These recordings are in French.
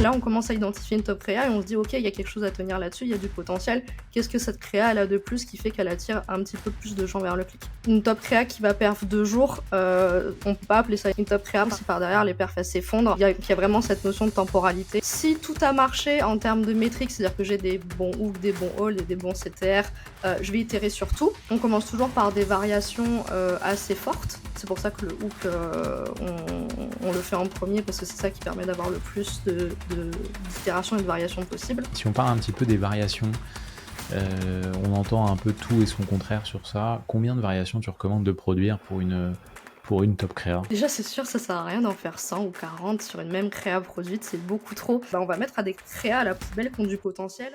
là, on commence à identifier une top créa et on se dit: «OK, il y a quelque chose à tenir là-dessus, il y a du potentiel. Qu'est-ce que cette créa, elle a de plus qui fait qu'elle attire un petit peu plus de gens vers le clic?» Une top créa qui va perf 2 jours, on peut pas appeler ça une top créa si par derrière les perfs elles s'effondrent. Il y a vraiment cette notion de temporalité. Si tout a marché en termes de métriques, c'est-à-dire que j'ai des bons hooks, des bons holds et des bons CTR, je vais itérer sur tout. On commence toujours par des variations assez fortes. C'est pour ça que le hook, on le fait en premier parce que c'est ça qui permet d'avoir le plus d'itérations et de variations possibles. Si on parle un petit peu des variations, on entend un peu tout et son contraire sur ça. Combien de variations tu recommandes de produire pour une top créa? Déjà, c'est sûr, ça sert à rien d'en faire 100 ou 40 sur une même créa produite, c'est beaucoup trop. On va mettre à des créas à la poubelle qui ont du potentiel.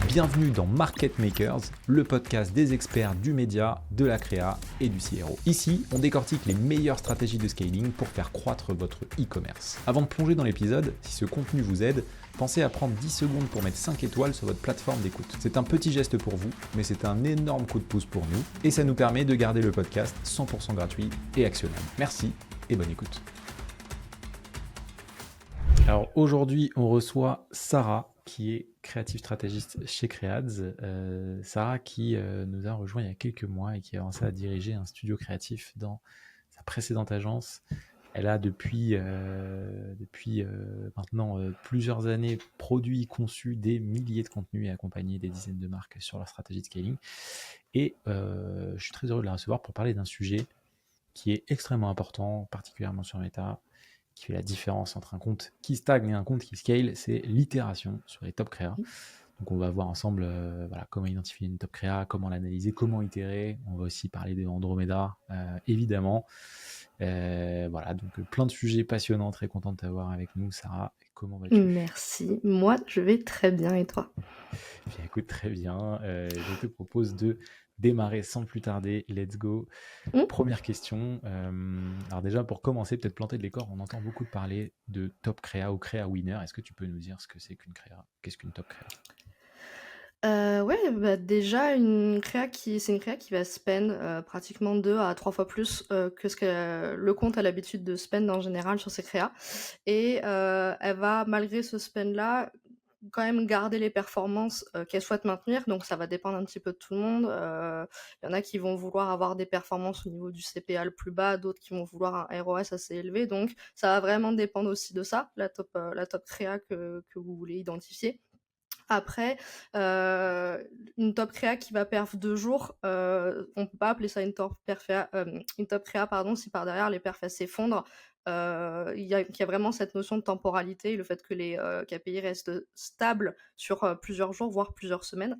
Bienvenue dans Market Makers, le podcast des experts du média, de la créa et du CRO. Ici, on décortique les meilleures stratégies de scaling pour faire croître votre e-commerce. Avant de plonger dans l'épisode, si ce contenu vous aide, pensez à prendre 10 secondes pour mettre 5 étoiles sur votre plateforme d'écoute. C'est un petit geste pour vous, mais c'est un énorme coup de pouce pour nous et ça nous permet de garder le podcast 100% gratuit et actionnable. Merci et bonne écoute. Alors aujourd'hui, on reçoit Sarah, qui est créative stratégiste chez Creads. Sarah qui nous a rejoint il y a quelques mois et qui a commencé à diriger un studio créatif dans sa précédente agence. Elle a depuis maintenant plusieurs années produit, conçu des milliers de contenus et accompagné des dizaines de marques sur leur stratégie de scaling. Et je suis très heureux de la recevoir pour parler d'un sujet qui est extrêmement important, particulièrement sur Meta, qui fait la différence entre un compte qui stagne et un compte qui scale, c'est l'itération sur les top créas. Donc on va voir ensemble comment identifier une top créa, comment l'analyser, comment itérer. On va aussi parler de Andromeda, évidemment. Donc plein de sujets passionnants, très content de t'avoir avec nous, Sarah. Comment vas-tu? Merci. Moi, je vais très bien et toi? Bien, écoute, très bien. Je te propose de démarrer sans plus tarder. Let's go. Mmh. Première question. Alors déjà, pour commencer, peut-être planter de décor, on entend beaucoup parler de top créa ou créa winner. Est-ce que tu peux nous dire ce que c'est qu'une créa? Qu'est-ce qu'une top créa? Ouais, déjà c'est une créa qui va spend, pratiquement 2 à 3 fois plus, que ce que le compte a l'habitude de spend en général sur ses créas et elle va malgré ce spend-là, quand même garder les performances, qu'elle souhaite maintenir. Donc ça va dépendre un petit peu de tout le monde. Il y en a qui vont vouloir avoir des performances au niveau du CPA le plus bas, d'autres qui vont vouloir un ROS assez élevé. Donc ça va vraiment dépendre aussi de ça, la top créa que vous voulez identifier. Après, une top créa qui va perf 2 jours, on peut pas appeler ça une top créa pardon, si par derrière les perfs elles s'effondrent. Il y a vraiment cette notion de temporalité, le fait que les KPI restent stables sur plusieurs jours, voire plusieurs semaines.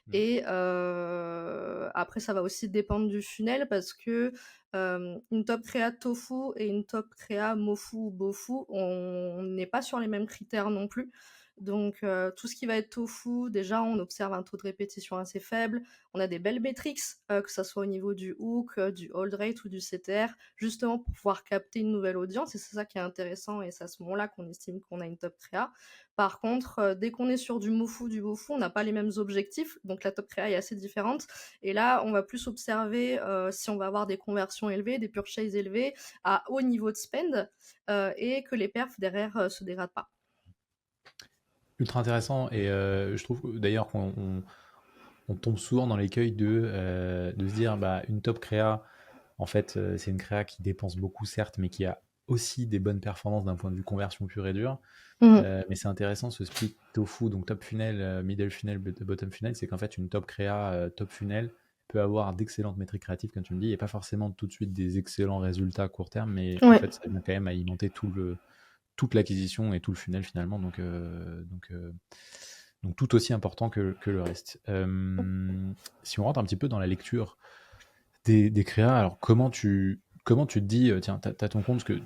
Mmh. Et après ça va aussi dépendre du funnel parce que une top créa tofu et une top créa mofu ou bofu, on n'est pas sur les mêmes critères non plus. Donc tout ce qui va être tofu, déjà on observe un taux de répétition assez faible, on a des belles métriques, que ça soit au niveau du hook, du hold rate ou du CTR, justement pour pouvoir capter une nouvelle audience et c'est ça qui est intéressant et c'est à ce moment-là qu'on estime qu'on a une top créa. Par contre, dès qu'on est sur du mofu, du bofu, on n'a pas les mêmes objectifs, donc la top créa est assez différente et là on va plus observer, si on va avoir des conversions élevées, des purchases élevées, à haut niveau de spend, et que les perfs derrière, se dégradent pas. Ultra intéressant et je trouve d'ailleurs qu'on tombe souvent dans l'écueil de se dire une top créa, en fait, c'est une créa qui dépense beaucoup certes, mais qui a aussi des bonnes performances d'un point de vue conversion pure et dure. Mmh. Mais c'est intéressant ce split tofu, donc top funnel, middle funnel, bottom funnel, c'est qu'en fait une top créa, top funnel peut avoir d'excellentes métriques créatives comme tu me dis, et pas forcément tout de suite des excellents résultats à court terme, mais en Ouais. fait ça vient quand même alimenter toute l'acquisition et tout le funnel finalement, donc tout aussi important que le reste. Si on rentre un petit peu dans la lecture des créas, alors comment tu te dis, tiens, t'as ton compte, parce que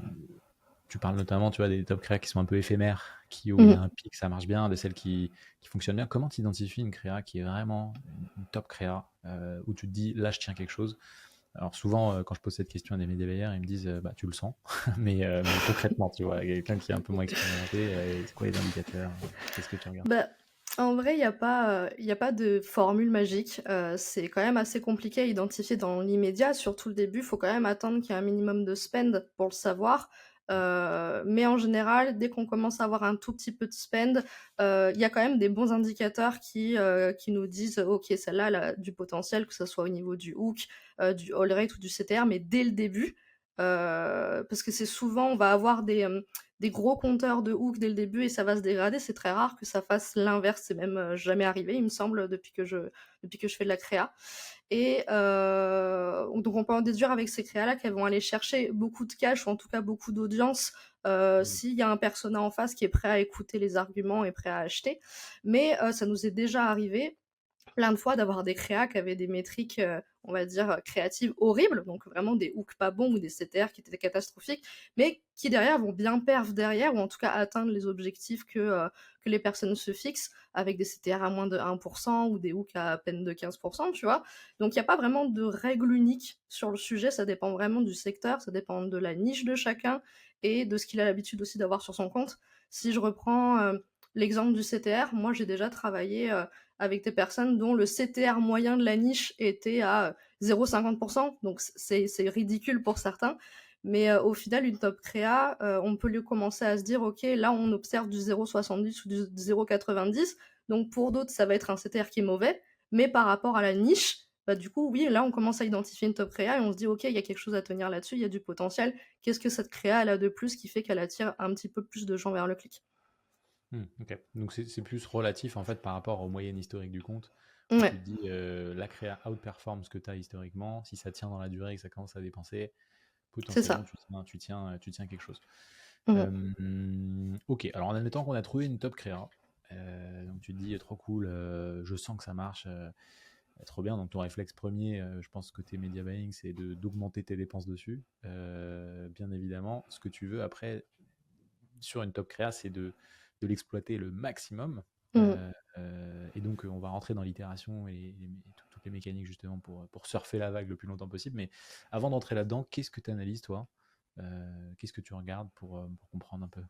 tu parles notamment, tu vois, des top créas qui sont un peu éphémères, où il y a Mmh. un pic, ça marche bien, de celles qui fonctionnent bien. Comment tu identifies une créa qui est vraiment une top créa, où tu te dis, là, je tiens quelque chose? Alors souvent, quand je pose cette question à des médias, ils me disent, tu le sens. Mais concrètement, tu vois, quelqu'un qui est un peu moins expérimenté, c'est quoi les indicateurs? Qu'est-ce que tu regardes? Bah, en vrai, il y a pas de formule magique. C'est quand même assez compliqué à identifier dans l'immédiat. Surtout le début, il faut quand même attendre qu'il y ait un minimum de spend pour le savoir. Mais en général, dès qu'on commence à avoir un tout petit peu de spend, il y a quand même des bons indicateurs qui nous disent: «OK, celle-là, elle a du potentiel», que ce soit au niveau du hook, du all rate ou du CTR, mais dès le début. Parce que c'est souvent on va avoir des gros compteurs de hook dès le début et ça va se dégrader. C'est très rare que ça fasse l'inverse. C'est même, jamais arrivé, il me semble, depuis que je fais de la créa. Et donc on peut en déduire avec ces créas-là qu'elles vont aller chercher beaucoup de cash ou en tout cas beaucoup d'audience Mm. s'il y a un persona en face qui est prêt à écouter les arguments et prêt à acheter. Mais ça nous est déjà arrivé plein de fois d'avoir des créas qui avaient des métriques, on va dire, créatives horribles, donc vraiment des hooks pas bons ou des CTR qui étaient catastrophiques, mais qui derrière vont bien perf derrière, ou en tout cas atteindre les objectifs que les personnes se fixent, avec des CTR à moins de 1% ou des hooks à peine de 15%, tu vois. Donc il n'y a pas vraiment de règle unique sur le sujet, ça dépend vraiment du secteur, ça dépend de la niche de chacun et de ce qu'il a l'habitude aussi d'avoir sur son compte. Si je reprends l'exemple du CTR, moi j'ai déjà travaillé avec des personnes dont le CTR moyen de la niche était à 0,50%, donc c'est ridicule pour certains. Mais au final, une top créa, on peut lui commencer à se dire, ok, là on observe du 0,70 ou du 0,90, donc pour d'autres ça va être un CTR qui est mauvais, mais par rapport à la niche, bah du coup oui, là on commence à identifier une top créa et on se dit, ok, il y a quelque chose à tenir là-dessus, il y a du potentiel, qu'est-ce que cette créa elle a de plus qui fait qu'elle attire un petit peu plus de gens vers le clic. Ok. Donc c'est plus relatif en fait par rapport aux moyennes historiques du compte, où tu Ouais, te dis la créa outperform ce que tu as historiquement, si ça tient dans la durée et que ça commence à dépenser, c'est potentiellement ça. tu tiens quelque chose. Mhm. Ok, alors en admettant qu'on a trouvé une top créa, donc tu te dis trop cool, je sens que ça marche, trop bien. Donc ton réflexe premier, je pense côté media buying, c'est d'augmenter tes dépenses dessus. Bien évidemment, ce que tu veux après sur une top créa, c'est de l'exploiter le maximum. Mhm. Et donc, on va rentrer dans l'itération et toutes les mécaniques justement pour surfer la vague le plus longtemps possible. Mais avant d'entrer là-dedans, qu'est-ce que tu analyses toi? Qu'est-ce que tu regardes pour comprendre un peu?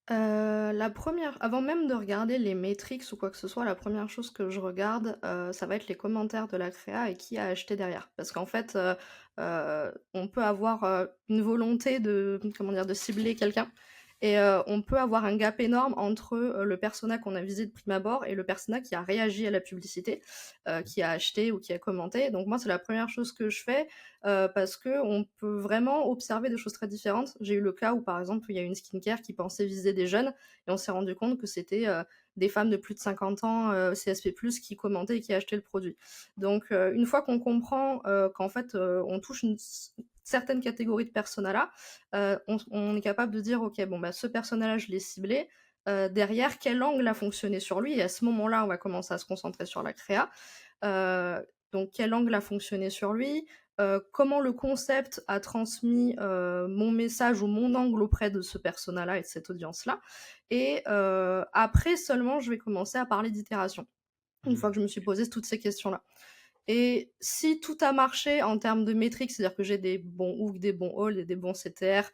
La première avant même de regarder les métriques ou quoi que ce soit, la première chose que je regarde, ça va être les commentaires de la créa et qui a acheté derrière. Parce qu'en fait, on peut avoir, une volonté de comment dire? De cibler quelqu'un et on peut avoir un gap énorme entre, le persona qu'on a visé de prime abord et le persona qui a réagi à la publicité, qui a acheté ou qui a commenté. Donc moi, c'est la première chose que je fais, parce qu'on peut vraiment observer des choses très différentes. J'ai eu le cas où, par exemple, il y a une skincare qui pensait viser des jeunes et on s'est rendu compte que c'était des femmes de plus de 50 ans, CSP+, qui commentaient et qui achetaient le produit. Donc, une fois qu'on comprend qu'en fait, on touche une certaine catégorie de persona-là, on est capable de dire, ok, bon, bah, ce persona-là, je l'ai ciblé. Derrière, quel angle a fonctionné sur lui? Et à ce moment-là, on va commencer à se concentrer sur la créa. Euh, donc, quel angle a fonctionné sur lui? Comment le concept a transmis mon message ou mon angle auprès de ce persona-là et de cette audience-là. Et après seulement, je vais commencer à parler d'itération, une fois que je me suis Ok. posé toutes ces questions-là. Et si tout a marché en termes de métriques, c'est-à-dire que j'ai des bons hooks, des bons hauls et des bons CTR,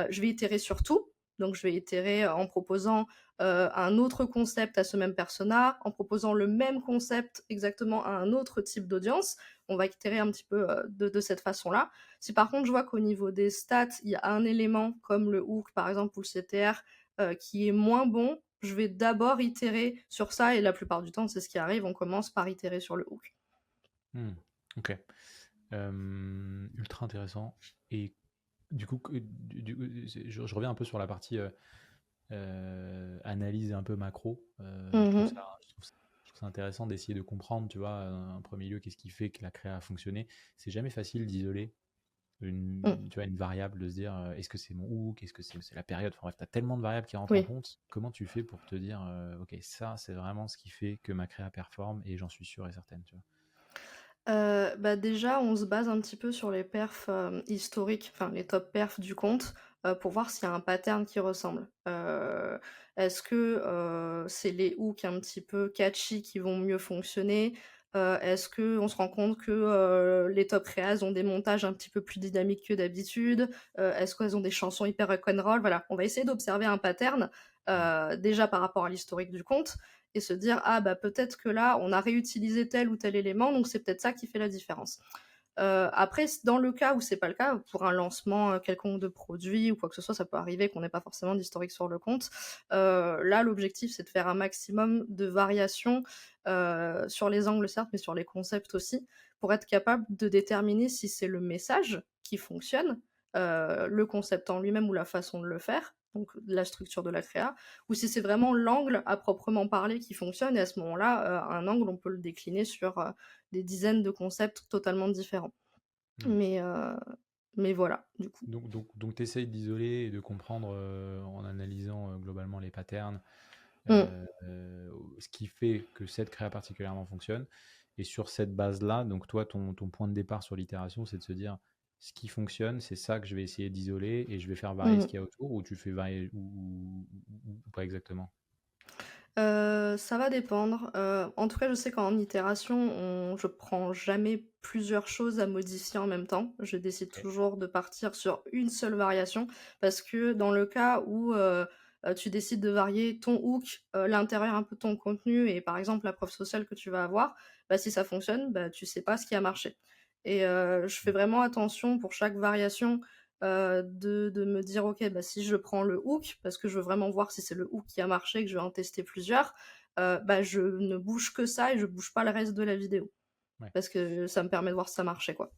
je vais itérer sur tout. Donc je vais itérer en proposant un autre concept à ce même persona, en proposant le même concept exactement à un autre type d'audience. On va itérer un petit peu de cette façon-là. Si par contre je vois qu'au niveau des stats, il y a un élément comme le hook par exemple ou le CTR qui est moins bon, je vais d'abord itérer sur ça et la plupart du temps c'est ce qui arrive, on commence par itérer sur le hook. Hmm, ok. Ultra intéressant. Et du coup, je reviens un peu sur la partie analyse un peu macro. Je trouve Mhm. ça, je trouve ça, je trouve ça intéressant d'essayer de comprendre, tu vois, en premier lieu, qu'est-ce qui fait que la créa a fonctionné. C'est jamais facile d'isoler Mm. tu vois, une variable, de se dire est-ce que c'est mon hook, est-ce que c'est la période. Enfin bref, tu as tellement de variables qui rentrent en Oui. compte. Comment tu fais pour te dire ok, ça, c'est vraiment ce qui fait que ma créa performe et j'en suis sûr et certaine, tu vois. Bah, déjà, on se base un petit peu sur les perfs, historiques, enfin les top perfs du compte, pour voir s'il y a un pattern qui ressemble. Est-ce que, c'est les hooks un petit peu catchy qui vont mieux fonctionner? Est-ce qu'on se rend compte que, les top créas ont des montages un petit peu plus dynamiques que d'habitude? Est-ce qu'elles ont des chansons hyper rock'n'roll? Voilà, on va essayer d'observer un pattern, Mm. déjà par rapport à l'historique du compte et se dire ah bah peut-être que là on a réutilisé tel ou tel élément donc c'est peut-être ça qui fait la différence. Après, dans le cas où c'est pas le cas, pour un lancement quelconque de produit ou quoi que ce soit, ça peut arriver qu'on n'ait pas forcément d'historique sur le compte. Là, l'objectif, c'est de faire un maximum de variations sur les angles, certes, mais sur les concepts aussi, pour être capable de déterminer si c'est le message qui fonctionne, le concept en lui-même ou la façon de le faire, donc la structure de la créa, ou si c'est vraiment l'angle à proprement parler qui fonctionne. Et à ce moment-là, un angle, on peut le décliner sur des dizaines de concepts totalement différents. Hmm. Mais, euh, mais voilà, du coup. Donc tu essayes d'isoler et de comprendre en analysant globalement les patterns, Mm. ce qui fait que cette créa particulièrement fonctionne. Et sur cette base-là, donc toi, ton point de départ sur l'itération, c'est de se dire ce qui fonctionne, c'est ça que je vais essayer d'isoler et je vais faire varier ce Mm. qu'il y a autour, ou tu fais varier ou pas exactement. Ça va dépendre. En tout cas, je sais qu'en itération, je prends jamais plusieurs choses à modifier en même temps. Je décide Ok. toujours de partir sur une seule variation parce que dans le cas où tu décides de varier ton hook, l'intérieur un peu de ton contenu et par exemple la preuve sociale que tu vas avoir, bah, si ça fonctionne, bah, tu sais pas ce qui a marché. Et je fais vraiment attention pour chaque variation de me dire: «OK, bah, si je prends le hook, parce que je veux vraiment voir si c'est le hook qui a marché, que je vais en tester plusieurs, bah, je ne bouge que ça et je bouge pas le reste de la vidéo». Ouais. Parce que ça me permet de voir si ça marchait, quoi.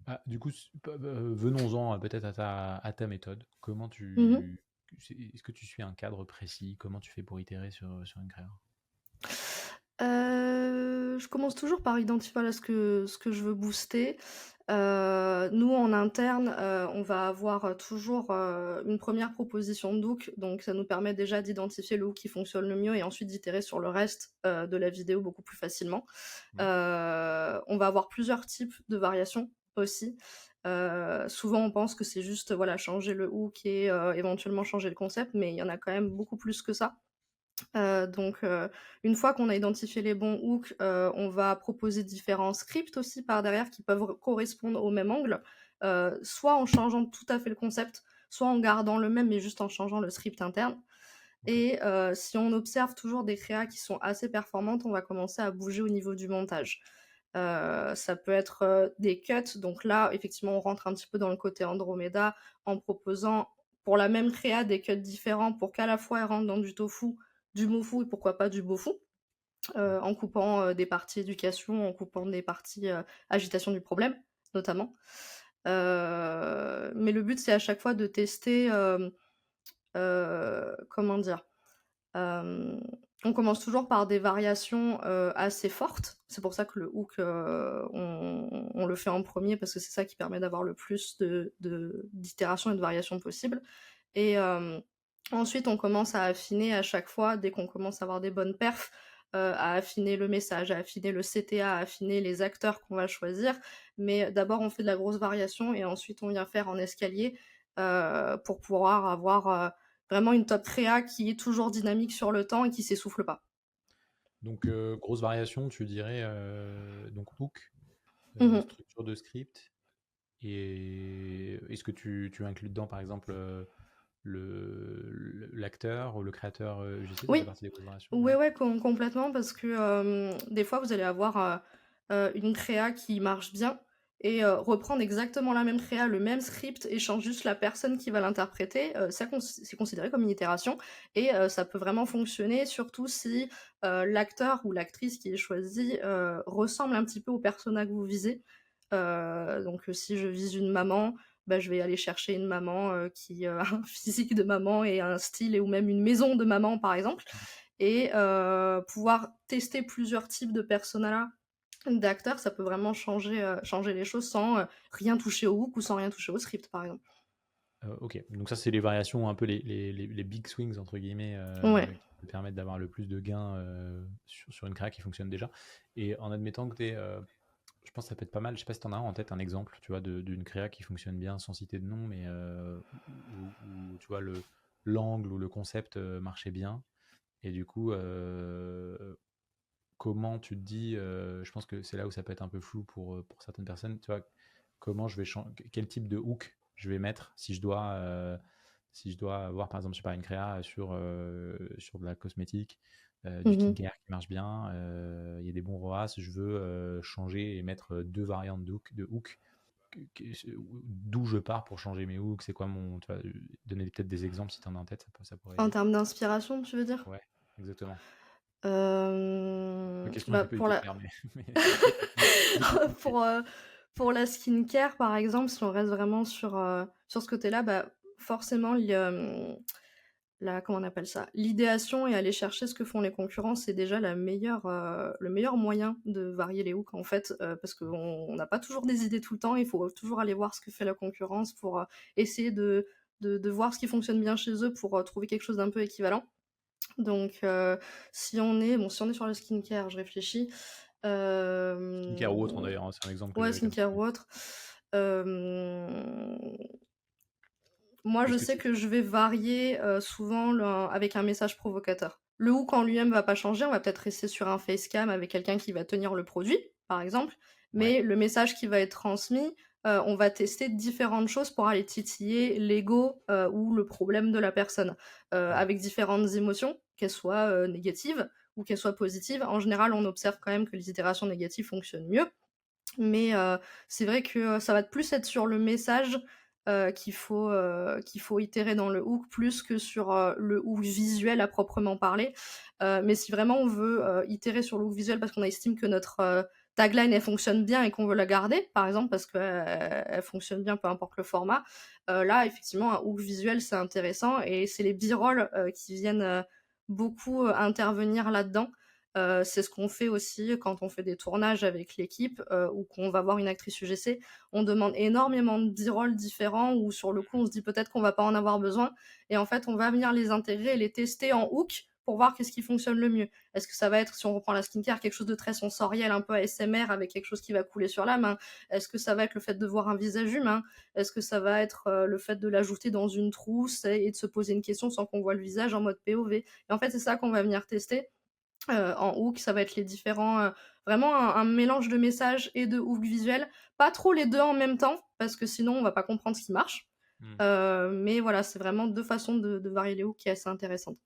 Ah, du coup, venons-en peut-être à ta méthode. Mmh. Est-ce que tu suis un cadre précis? Comment tu fais pour itérer sur une créa? Je commence toujours par identifier, voilà, ce que je veux booster. Nous, en interne, on va avoir, toujours, une première proposition de hook, donc ça nous permet déjà d'identifier le hook qui fonctionne le mieux et ensuite d'itérer sur le reste, de la vidéo beaucoup plus facilement. Ouais. On va avoir plusieurs types de variations aussi. Souvent, on pense que c'est juste, voilà, changer le hook et éventuellement changer le concept, mais il y en a quand même beaucoup plus que ça. Donc, une fois qu'on a identifié les bons hooks, on va proposer différents scripts aussi par derrière qui peuvent correspondre au même angle, soit en changeant tout à fait le concept, soit en gardant le même mais juste en changeant le script interne. Ok. Et si on observe toujours des créas qui sont assez performantes, on va commencer à bouger au niveau du montage. Ça peut être, des cuts, donc là, effectivement, on rentre un petit peu dans le côté Andromeda en proposant pour la même créa des cuts différents pour qu'à la fois elle rentre dans du tofu, du mofu et pourquoi pas du bofu, Ouais. en coupant, des parties éducation, en coupant des parties, agitation du problème, notamment. Mais le but, c'est à chaque fois de tester, comment dire? Hem, on commence toujours par des variations, assez fortes. C'est pour ça que le hook, on le fait en premier parce que c'est ça qui permet d'avoir le plus d'itérations et de variations possibles. Et ensuite on commence à affiner à chaque fois, dès qu'on commence à avoir des bonnes perfs, à affiner le message, à affiner le CTA, à affiner les acteurs qu'on va choisir. Mais d'abord on fait de la grosse variation et ensuite on vient faire en escalier, pour pouvoir avoir, vraiment une top créa qui est toujours dynamique sur le temps et qui s'essouffle pas. Donc, grosse variation, tu dirais, donc hook, Mmh. structure de script, et est-ce que tu inclus dedans, par exemple, l'acteur ou le créateur UGC, ça fait Oui, partie des grosses variations? ouais, Ouais. ouais, complètement parce que, des fois vous allez avoir, une créa qui marche bien et reprendre exactement la même créa, le même script et change juste la personne qui va l'interpréter, ça c'est considéré comme une itération et ça peut vraiment fonctionner surtout si, l'acteur ou l'actrice qui est choisi, ressemble un petit peu au persona que vous visez. Donc, si je vise une maman, bah, je vais aller chercher une maman, qui, a un physique de maman et un style ou même une maison de maman, par exemple. Et pouvoir tester plusieurs types de personas d'acteurs, ça peut vraiment changer les choses sans, rien toucher au hook ou sans rien toucher au script, par exemple. Ok, donc ça, c'est les variations, un peu les big swings, entre guillemets, Ouais. qui te permettent d'avoir le plus de gains sur une créa qui fonctionne déjà. Et en admettant que tu es, je pense que ça peut être pas mal. Je sais pas si tu en as en tête un exemple, tu vois, d'une créa qui fonctionne bien sans citer de nom, mais où, tu vois, l'angle ou le concept marchait bien. Et du coup, comment tu te dis, je pense que c'est là où ça peut être un peu flou pour certaines personnes, tu vois, comment je vais quel type de hook je vais mettre si je dois avoir, par exemple, je sais pas, une créa sur de la cosmétique, du Mhm. skincare qui marche bien, il y a des bons ROAS, je veux changer et mettre deux variantes de hook, d'où je pars pour changer mes hooks, c'est quoi mon... Tu vois, donner peut-être des exemples si tu en as en tête, ça pourrait En aider. termes d'inspiration, tu veux dire? Ouais, exactement. Ma question Bah, était pas du pour tout la claire, mais, mais c'est ok, j'ai bien compris. pour, pour la skincare, par exemple, si on reste vraiment sur ce côté-là, bah, forcément, la comment on appelle ça? L'idéation et aller chercher ce que font les concurrents, c'est déjà le meilleur moyen de varier les hooks, en fait, parce qu'on n'a pas toujours des idées tout le temps. Il faut toujours aller voir ce que fait la concurrence pour, essayer de voir ce qui fonctionne bien chez eux pour, trouver quelque chose d'un peu équivalent. Donc, si on est sur le skincare, je réfléchis. Skincare ou autre, Hem, d'ailleurs, hein, c'est un exemple que ouais, j'avais comme ça. skincare ou autre. Hem, Moi, je Est-ce que sais tu... que je vais varier, souvent avec un message provocateur. Le hook en lui-même va pas changer, on va peut-être rester sur un facecam avec quelqu'un qui va tenir le produit, par exemple, Ouais, mais le message qui va être transmis, on va tester différentes choses pour aller titiller l'ego, ou le problème de la personne, ouais. avec différentes émotions, qu'elles soient, négatives ou qu'elles soient positives. En général, on observe quand même que les itérations négatives fonctionnent mieux, mais c'est vrai que ça va plus être sur le message, qu'il faut itérer dans le hook, plus que sur, le hook visuel à proprement parler. Mais si vraiment on veut, itérer sur le hook visuel parce qu'on estime que notre, tagline, elle fonctionne bien et qu'on veut la garder, par exemple, parce qu'elle fonctionne bien, peu importe le format, là, effectivement, un hook visuel, c'est intéressant et c'est les B-roll, qui viennent, beaucoup, intervenir là-dedans. C'est ce qu'on fait aussi quand on fait des tournages avec l'équipe, ou qu'on va voir une actrice UGC. On demande énormément de b-roll différents où sur le coup on se dit peut-être qu'on va pas en avoir besoin et en fait on va venir les intégrer et les tester en hook pour voir qu'est-ce qui fonctionne le mieux. Est-ce que ça va être, si on reprend la skincare, quelque chose de très sensoriel, un peu ASMR avec quelque chose qui va couler sur la main? Est-ce que ça va être le fait de voir un visage humain? Est-ce que ça va être, le fait de l'ajouter dans une trousse et de se poser une question sans qu'on voit le visage en mode POV? Et en fait, c'est ça qu'on va venir tester. En hook, ça va être les différents, vraiment un mélange de messages et de hook visuels. Pas trop les 2 en même temps, parce que sinon on va pas comprendre ce qui marche. Hmm. Mais voilà, c'est vraiment 2 façons de varier les hooks qui est assez intéressante.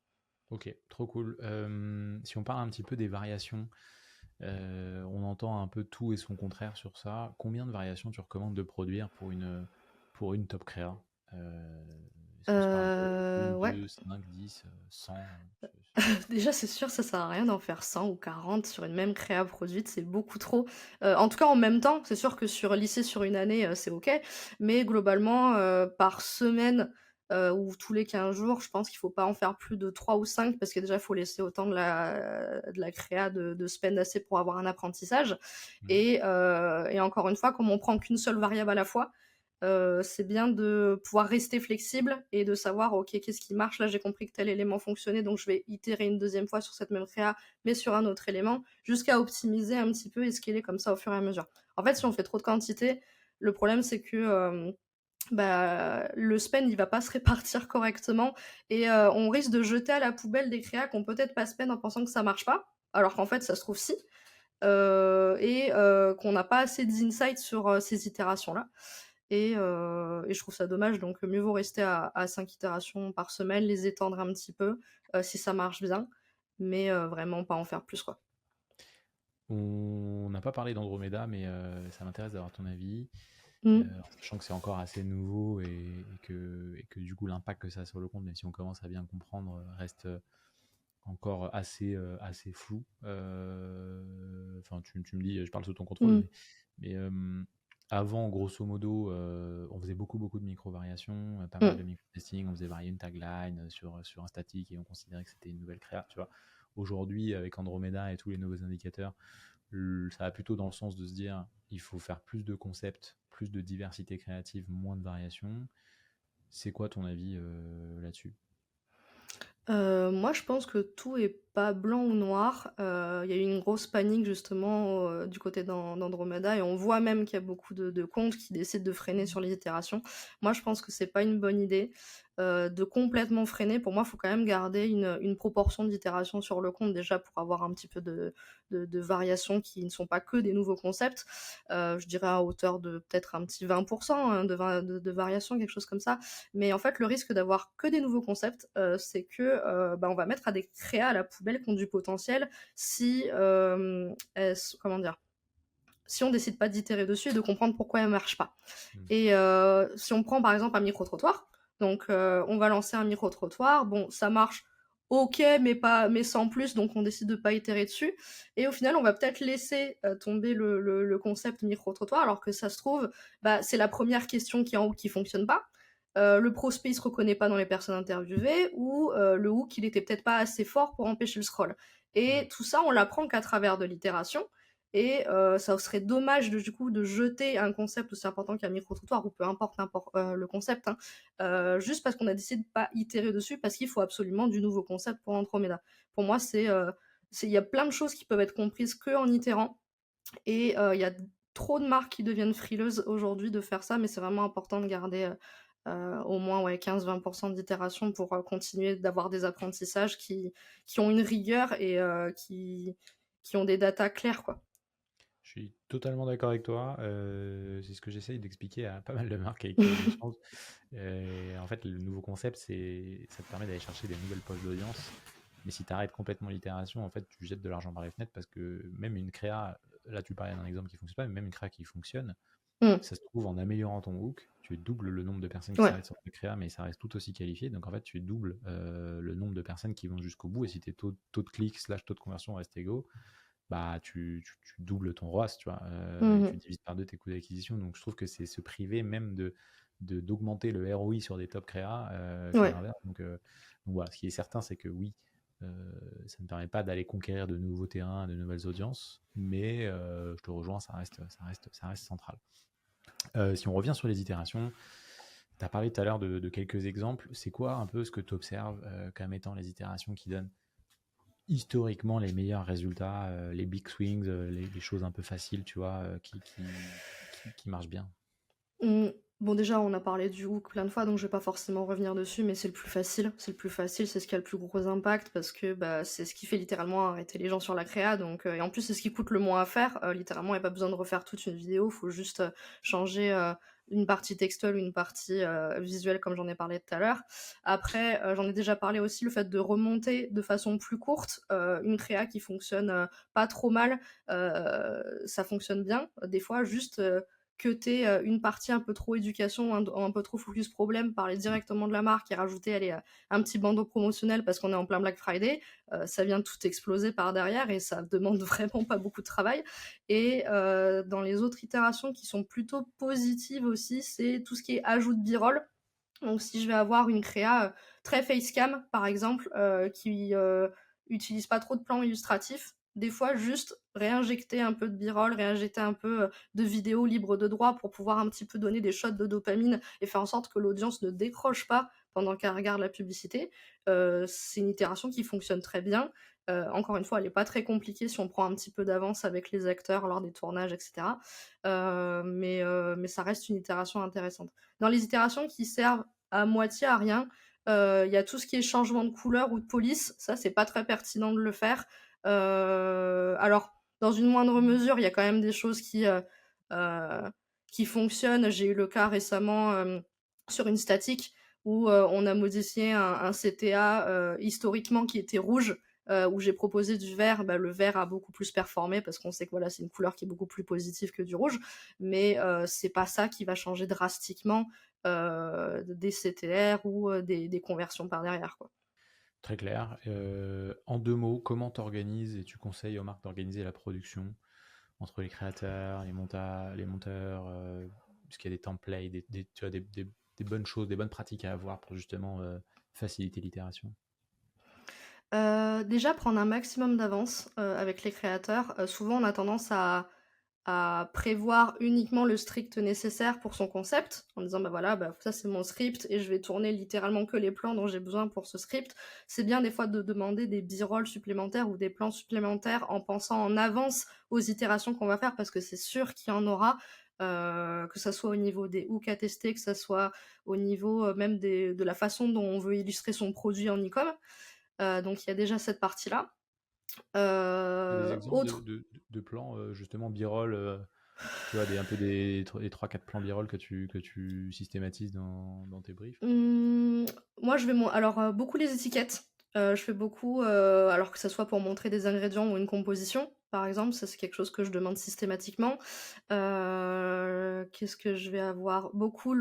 Ok, trop cool. Si on parle un petit peu des variations, on entend un peu tout et son contraire sur ça. Combien de variations tu recommandes de produire pour une top créa? Est-ce qu'on se parle de une, Ouais. 2, 5, 10, 100? Déjà, c'est sûr, ça sert à rien d'en faire 100 ou 40 sur une même créa produite, c'est beaucoup trop. En tout cas, en même temps, c'est sûr que lisser sur une année, c'est OK, mais globalement, par semaine, ou tous les 15 jours, je pense qu'il faut pas en faire plus de 3 ou 5 parce que déjà, il faut laisser autant de la créa de spend assez pour avoir un apprentissage Hmm. et encore une fois, comme on prend qu'une seule variable à la fois, c'est bien de pouvoir rester flexible et de savoir: «OK, qu'est-ce qui marche? Là, j'ai compris que tel élément fonctionnait, donc je vais itérer une deuxième fois sur cette même créa, mais sur un autre élément», jusqu'à optimiser un petit peu et scaler comme ça au fur et à mesure. En fait, si on fait trop de quantité, le problème c'est que, bah, le spend, il va pas se répartir correctement et on risque de jeter à la poubelle des créas qu'on peut-être pas spend en pensant que ça marche pas, alors qu'en fait, ça se trouve si, et qu'on n'a pas assez d'insight sur, ces itérations-là et je trouve ça dommage, donc mieux vaut rester à 5 itérations par semaine, les étendre un petit peu, si ça marche bien, mais vraiment pas en faire plus, quoi. On n'a pas parlé d'Andromeda, mais ça m'intéresse d'avoir ton avis, Mmh. en sachant que c'est encore assez nouveau et que du coup l'impact que ça a sur le compte, même si on commence à bien comprendre, reste encore assez flou. Enfin, tu me dis, je parle sous ton contrôle, Mmh. mais avant, grosso modo, on faisait beaucoup de micro-variations, pas mal Mmh. de micro-testing, on faisait varier une tagline sur un statique et on considérait que c'était une nouvelle créa, tu vois. Aujourd'hui, avec Andromeda et tous les nouveaux indicateurs, ça va plutôt dans le sens de se dire il faut faire plus de concepts, plus de diversité créative, moins de variations. C'est quoi ton avis là-dessus? Moi, je pense que tout est pas blanc ou noir. Il y a eu une grosse panique justement, du côté d'Andromeda et on voit même qu'il y a beaucoup de comptes qui décident de freiner sur les itérations. Moi, je pense que c'est pas une bonne idée. de complètement freiner. Pour moi, il faut quand même garder une proportion d'itération sur le compte, déjà pour avoir un petit peu de variations qui ne sont pas que des nouveaux concepts. Je dirais à hauteur de peut-être un petit 20 hein, de variations, quelque chose comme ça. Mais en fait, le risque d'avoir que des nouveaux concepts, c'est que, on va mettre à des créas à la poubelle qui ont du potentiel si, comment dire? Si on décide pas d'itérer dessus et de comprendre pourquoi elle marche pas. Et si on prend par exemple un micro-trottoir, donc on va lancer un micro-trottoir, bon ça marche ok mais sans plus, donc on décide de pas itérer dessus, et au final on va peut-être laisser tomber le concept micro-trottoir, alors que ça se trouve, c'est la première question qui est en haut qui fonctionne pas. Le prospect il se reconnaît pas dans les personnes interviewées, ou le hook il était peut-être pas assez fort pour empêcher le scroll. Et tout ça on l'apprend qu'à travers de l'itération. Et ça serait dommage du coup de jeter un concept aussi important qu'un micro-trottoir, ou peu importe le concept, hein, juste parce qu'on a décidé de pas itérer dessus, parce qu'il faut absolument du nouveau concept pour Andromeda. Pour moi, il y a plein de choses qui peuvent être comprises qu'en itérant, et il y a trop de marques qui deviennent frileuses aujourd'hui de faire ça, mais c'est vraiment important de garder au moins 15-20% d'itération pour continuer d'avoir des apprentissages qui ont une rigueur et qui ont des datas claires, quoi. Je suis totalement d'accord avec toi. C'est ce que j'essaye d'expliquer à pas mal de marques avec qui j'échange. En fait, le nouveau concept, ça te permet d'aller chercher des nouvelles poches d'audience. Mais si tu arrêtes complètement l'itération, en fait, tu jettes de l'argent par les fenêtres, parce que même une créa, là tu parlais d'un exemple qui fonctionne pas, mais même une créa qui fonctionne, Mm. ça se trouve en améliorant ton hook, tu doubles le nombre de personnes qui Ouais. s'arrêtent sur ta créa, mais ça reste tout aussi qualifié. Donc en fait, tu doubles le nombre de personnes qui vont jusqu'au bout. Et si tes taux de clics / taux de conversion restent égaux, tu doubles ton ROAS, tu vois, et tu Mhm. divises par deux tes coûts d'acquisition. Donc je trouve que c'est se priver même d'augmenter le ROI sur des top créas, que Ouais. l'inverse. Donc voilà, ce qui est certain, c'est que oui, ça ne permet pas d'aller conquérir de nouveaux terrains, de nouvelles audiences, mais je te rejoins, ça reste central. Si on revient sur les itérations, tu as parlé tout à l'heure de quelques exemples. C'est quoi un peu ce que tu observes comme étant les itérations qui donnent historiquement les meilleurs résultats, les big swings, les choses un peu faciles, tu vois, qui marchent bien? Mm. Bon, déjà, on a parlé du hook plein de fois, donc je vais pas forcément revenir dessus, mais c'est le plus facile. C'est le plus facile, c'est ce qui a le plus gros impact, parce que c'est ce qui fait littéralement arrêter les gens sur la créa. Donc, et en plus, c'est ce qui coûte le moins à faire. Littéralement, il n'y a pas besoin de refaire toute une vidéo, il faut juste changer une partie textuelle ou une partie visuelle, comme j'en ai parlé tout à l'heure. Après, j'en ai déjà parlé aussi, le fait de remonter de façon plus courte une créa qui fonctionne pas trop mal, ça fonctionne bien. Des fois, juste que t'aies une partie un peu trop éducation, un peu trop focus problème, parler directement de la marque et rajouter allez, un petit bandeau promotionnel parce qu'on est en plein Black Friday, ça vient tout exploser par derrière et ça demande vraiment pas beaucoup de travail. Et dans les autres itérations qui sont plutôt positives aussi, c'est tout ce qui est ajout de b-roll. Donc si je vais avoir une créa très facecam par exemple, qui utilise pas trop de plans illustratifs, des fois juste réinjecter un peu de b-roll, réinjecter un peu de vidéos libres de droit pour pouvoir un petit peu donner des shots de dopamine et faire en sorte que l'audience ne décroche pas pendant qu'elle regarde la publicité. C'est une itération qui fonctionne très bien. Encore une fois, elle n'est pas très compliquée si on prend un petit peu d'avance avec les acteurs lors des tournages, etc. Mais ça reste une itération intéressante. Dans les itérations qui servent à moitié à rien, il y a tout ce qui est changement de couleur ou de police. Ça, c'est pas très pertinent de le faire. Alors, dans une moindre mesure, il y a quand même des choses qui fonctionnent. J'ai eu le cas récemment sur une statique où on a modifié un CTA historiquement qui était rouge, où j'ai proposé du vert. Le vert a beaucoup plus performé parce qu'on sait que voilà, c'est une couleur qui est beaucoup plus positive que du rouge, mais c'est pas ça qui va changer drastiquement des CTR ou des conversions par derrière, quoi. Très clair. En 2 mots, comment tu organises et tu conseilles aux marques d'organiser la production entre les créateurs, les monteurs, est-ce qu'il y a des templates, tu as des bonnes choses, des bonnes pratiques à avoir pour justement faciliter l'itération? Déjà prendre un maximum d'avance avec les créateurs. Souvent on a tendance à prévoir uniquement le strict nécessaire pour son concept, en disant voilà, ça c'est mon script et je vais tourner littéralement que les plans dont j'ai besoin pour ce script. C'est bien des fois de demander des b-rolls supplémentaires ou des plans supplémentaires en pensant en avance aux itérations qu'on va faire, parce que c'est sûr qu'il y en aura. que ça soit au niveau des hooks à tester, que ça soit au niveau même de la façon dont on veut illustrer son produit en e-com. Donc il y a déjà cette partie-là. Et des exemples Autre de plans, justement, b-roll, tu vois, un peu les 3-4 plans b-roll que tu systématises dans tes briefs. Moi, alors, beaucoup les étiquettes. Je fais beaucoup, alors que ça soit pour montrer des ingrédients ou une composition, par exemple, ça c'est quelque chose que je demande systématiquement. Qu'est-ce que je vais avoir? Beaucoup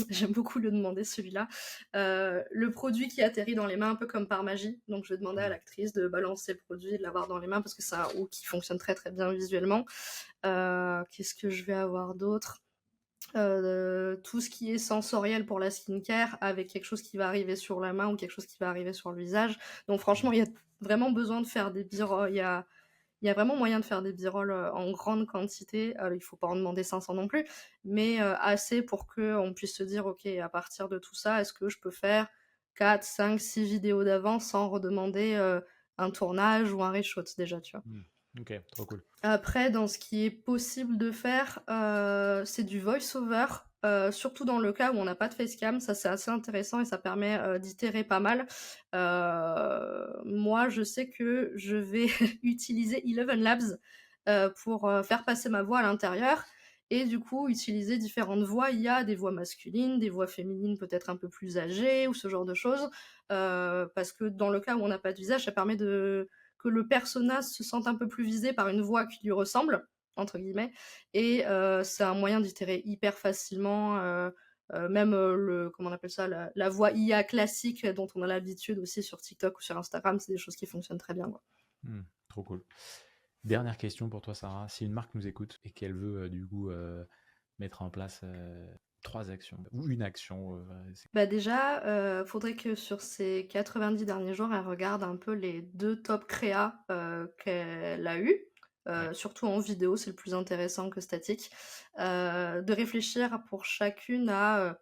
j'aime beaucoup le demander celui-là. Le produit qui atterrit dans les mains un peu comme par magie. Donc je vais demander à l'actrice de balancer le produit et de l'avoir dans les mains parce que c'est un hook qui fonctionne très, très bien visuellement. Qu'est-ce que je vais avoir d'autre? Tout ce qui est sensoriel pour la skincare avec quelque chose qui va arriver sur la main ou quelque chose qui va arriver sur le visage. Donc franchement, il y a vraiment besoin de faire des b-rolls. Il y a vraiment moyen de faire des b-rolls en grande quantité. Il faut pas en demander 500 non plus, mais assez pour qu'on puisse se dire, ok, à partir de tout ça, est-ce que je peux faire 4, 5, 6 vidéos d'avance sans redemander un tournage ou un reshoot déjà, tu vois. Ok, trop cool. Après, dans ce qui est possible de faire, c'est du voice-over, surtout dans le cas où on n'a pas de facecam. Ça, c'est assez intéressant et ça permet d'itérer pas mal. Moi, je sais que je vais utiliser Eleven Labs pour faire passer ma voix à l'intérieur et du coup utiliser différentes voix. Il y a des voix masculines, des voix féminines peut-être un peu plus âgées ou ce genre de choses. Parce que dans le cas où on n'a pas de visage, ça permet que le personnage se sente un peu plus visé par une voix qui lui ressemble, entre guillemets, et c'est un moyen d'itérer hyper facilement. Même comment on appelle ça, la voix IA classique dont on a l'habitude aussi sur TikTok ou sur Instagram, c'est des choses qui fonctionnent très bien, quoi. Trop cool. Dernière question pour toi, Sarah. Si une marque nous écoute et qu'elle veut du coup mettre en place 3 actions ou une action, Bah déjà, faudrait que sur ces 90 derniers jours, elle regarde un peu les 2 top créas qu'elle a eu. Surtout en vidéo, c'est le plus intéressant que statique. De réfléchir pour chacune à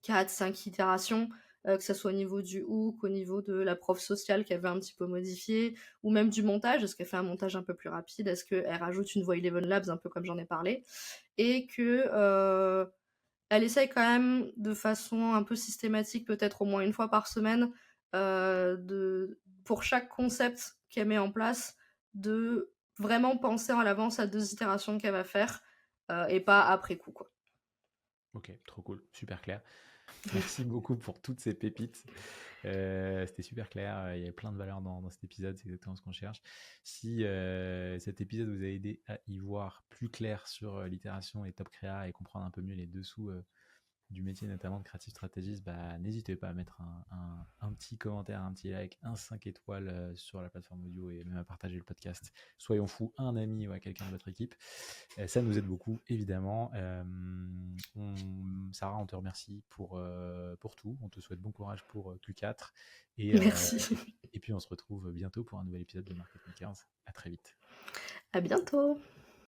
4-5 itérations, que ça soit au niveau du hook, au niveau de la prof sociale qu'elle veut un petit peu modifier, ou même du montage. Est-ce qu'elle fait un montage un peu plus rapide? Est-ce qu'elle rajoute une voix Eleven Labs, un peu comme j'en ai parlé? Et que elle essaye quand même de façon un peu systématique, peut-être au moins une fois par semaine, pour chaque concept qu'elle met en place, de vraiment penser en avance à 2 itérations qu'elle va faire et pas après coup, quoi. Ok, trop cool, super clair. Merci beaucoup pour toutes ces pépites. C'était super clair. Il y avait plein de valeurs dans cet épisode. C'est exactement ce qu'on cherche. Si cet épisode vous a aidé à y voir plus clair sur l'itération et top créa et comprendre un peu mieux les dessous du métier, notamment de creative strategist, bah, n'hésitez pas à mettre un petit commentaire, un petit like, un 5 étoiles sur la plateforme audio et même à partager le podcast. Soyons fous, un ami ou à quelqu'un de votre équipe. Ça nous aide beaucoup, évidemment. Sarah, on te remercie pour tout. On te souhaite bon courage pour Q4. Merci. Et puis, on se retrouve bientôt pour un nouvel épisode de Marketing 15. À très vite. À bientôt.